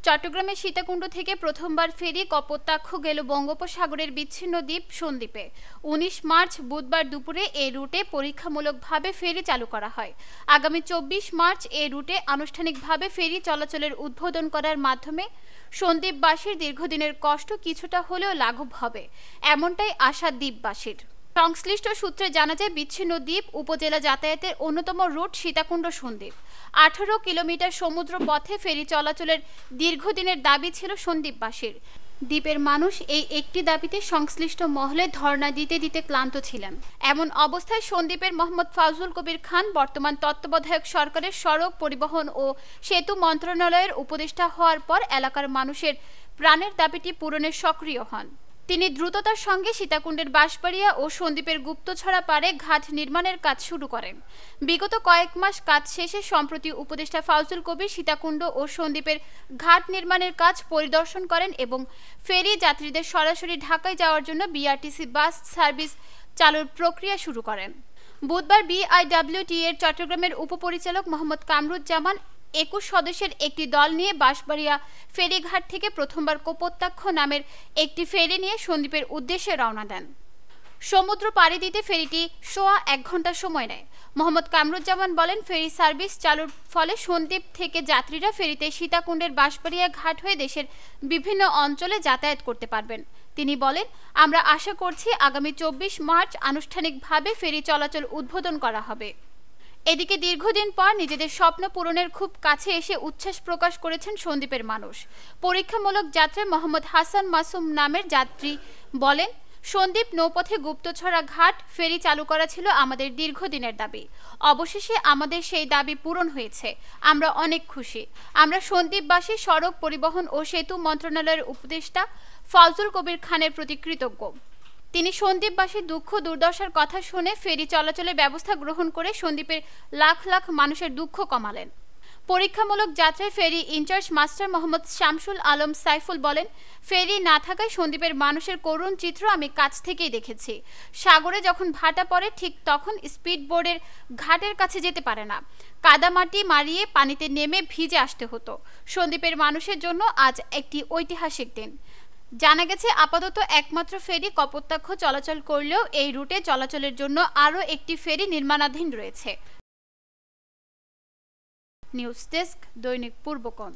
চট্টগ্রামের সীতাকুণ্ড থেকে প্রথমবার ফেরি কপোতাক্ষ গেল বঙ্গোপসাগরের বিচ্ছিন্ন দ্বীপ সন্দ্বীপে। ১৯ মার্চ বুধবার দুপুরে এই রুটে পরীক্ষামূলকভাবে ফেরি চালু করা হয়। আগামী ২৪ মার্চ এই রুটে আনুষ্ঠানিকভাবে ফেরি চলাচলের উদ্বোধন করার মাধ্যমে সন্দ্বীপবাসীর দীর্ঘদিনের কষ্ট কিছুটা হলেও লাঘব হবে, এমনটাই আশা দ্বীপবাসীর। সংশ্লিষ্ট সূত্রে জানা যায়, বিচ্ছিন্ন দ্বীপ উপজেলা যাতায়াতের অন্যতম রুট সীতাকুণ্ড সন্দ্বীপ। ১৮ কিলোমিটার সমুদ্র পথে ফেরি চলাচলের দীর্ঘদিনের দাবি ছিল সন্দ্বীপবাসীর। দ্বীপের মানুষ এই একটি দাবিতে সংশ্লিষ্ট মহলে ধর্ণা দিতে দিতে ক্লান্ত ছিলেন। এমন অবস্থায় সন্দ্বীপের মোহাম্মদ ফাউজুল কবির খান বর্তমান তত্ত্বাবধায়ক সরকারের সড়ক পরিবহন ও সেতু মন্ত্রণালয়ের উপদেষ্টা হওয়ার পর এলাকার মানুষের প্রাণের দাবিটি পূরণে সক্রিয় হন। তিনি দ্রুততার সঙ্গে সীতাকুণ্ডের বাঁশবাড়িয়া ও সন্দ্বীপের গুপ্তছড়া পাড়ে ঘাট নির্মাণের কাজ শুরু করেন। বিগত কয়েক মাস কাজ শেষে সম্প্রতি উপদেষ্টা ফাউজুল কবির সীতাকুণ্ড ও সন্দ্বীপের ঘাট নির্মাণের কাজ পরিদর্শন করেন এবং ফেরি যাত্রীদের সরাসরি ঢাকায় যাওয়ার জন্য বিআরটিসি বাস সার্ভিস চালুর প্রক্রিয়া শুরু করেন। বুধবার বিআইডব্লিউটি এর চট্টগ্রামের উপপরিচালক মোহাম্মদ কামরুজ্জামান ২১ সদস্যের একটি দল নিয়ে বাঁশবাড়িয়া ফেরিঘাট থেকে প্রথমবার কপোতাক্ষ নামের একটি ফেরি নিয়ে সন্দ্বীপের উদ্দেশ্যে রওনা দেন। সমুদ্র পাড়ি দিতে ফেরিটি সোয়া ১ ঘন্টা সময় নেয়। মোহাম্মদ কামরুজ্জামান বলেন, ফেরি সার্ভিস চালুর ফলে সন্দ্বীপ থেকে যাত্রীরা ফেরিতে সীতাকুণ্ডের বাঁশবাড়িয়া ঘাট হয়ে দেশের বিভিন্ন অঞ্চলে যাতায়াত করতে পারবেন। তিনি বলেন, আমরা আশা করছি আগামী ২৪ মার্চ আনুষ্ঠানিকভাবে ফেরি চলাচল উদ্বোধন করা হবে। এদিকে দীর্ঘদিন পর নিজেদের স্বপ্ন পূরণের খুব কাছে এসে উচ্ছ্বাস প্রকাশ করেছেন সন্দ্বীপের মানুষ। পরীক্ষামূলক যাত্রায় মোহাম্মদ হাসান মাসুম নামের যাত্রী বলেন, সন্দ্বীপ নৌপথে গুপ্তছড়া ঘাট ফেরি চালু করা ছিল আমাদের দীর্ঘদিনের দাবি। অবশেষে আমাদের সেই দাবি পূরণ হয়েছে। আমরা অনেক খুশি। আমরা সন্দ্বীপবাসী সড়ক পরিবহন ও সেতু মন্ত্রণালয়ের উপদেষ্টা ফাউজুল কবির খানের প্রতি কৃতজ্ঞ। তিনি সন্দ্বীপবাসীর দুঃখ দুর্দশার কথা শুনে ফেরি চলাচলের ব্যবস্থা গ্রহণ করে সন্দ্বীপের লাখ লাখ মানুষের দুঃখ কমালেন। পরীক্ষামূলক যাত্রায় ফেরি ইনচার্জ মাস্টার মোহাম্মদ শামসুল আলম সাইফুল বলেন, ফেরি না থাকায় সন্দ্বীপের মানুষের করুণ চিত্র আমি কাছ থেকেই দেখেছি। সাগরে যখন ভাটা পড়ে ঠিক তখন স্পিড বোর্ডের ঘাটের কাছে যেতে পারে না। কাদামাটি মারিয়ে পানিতে নেমে ভিজে আসতে হতো। সন্দ্বীপের মানুষের জন্য আজ একটি ঐতিহাসিক দিন। জানা গেছে, আপাতত একমাত্র ফেরি কপোতাক্ষ চলাচল করলেও এই রুটে চলাচলের জন্য আরও একটি ফেরি নির্মাণাধীন রয়েছে। নিউজ ডেস্ক, দৈনিক পূর্বকোণ।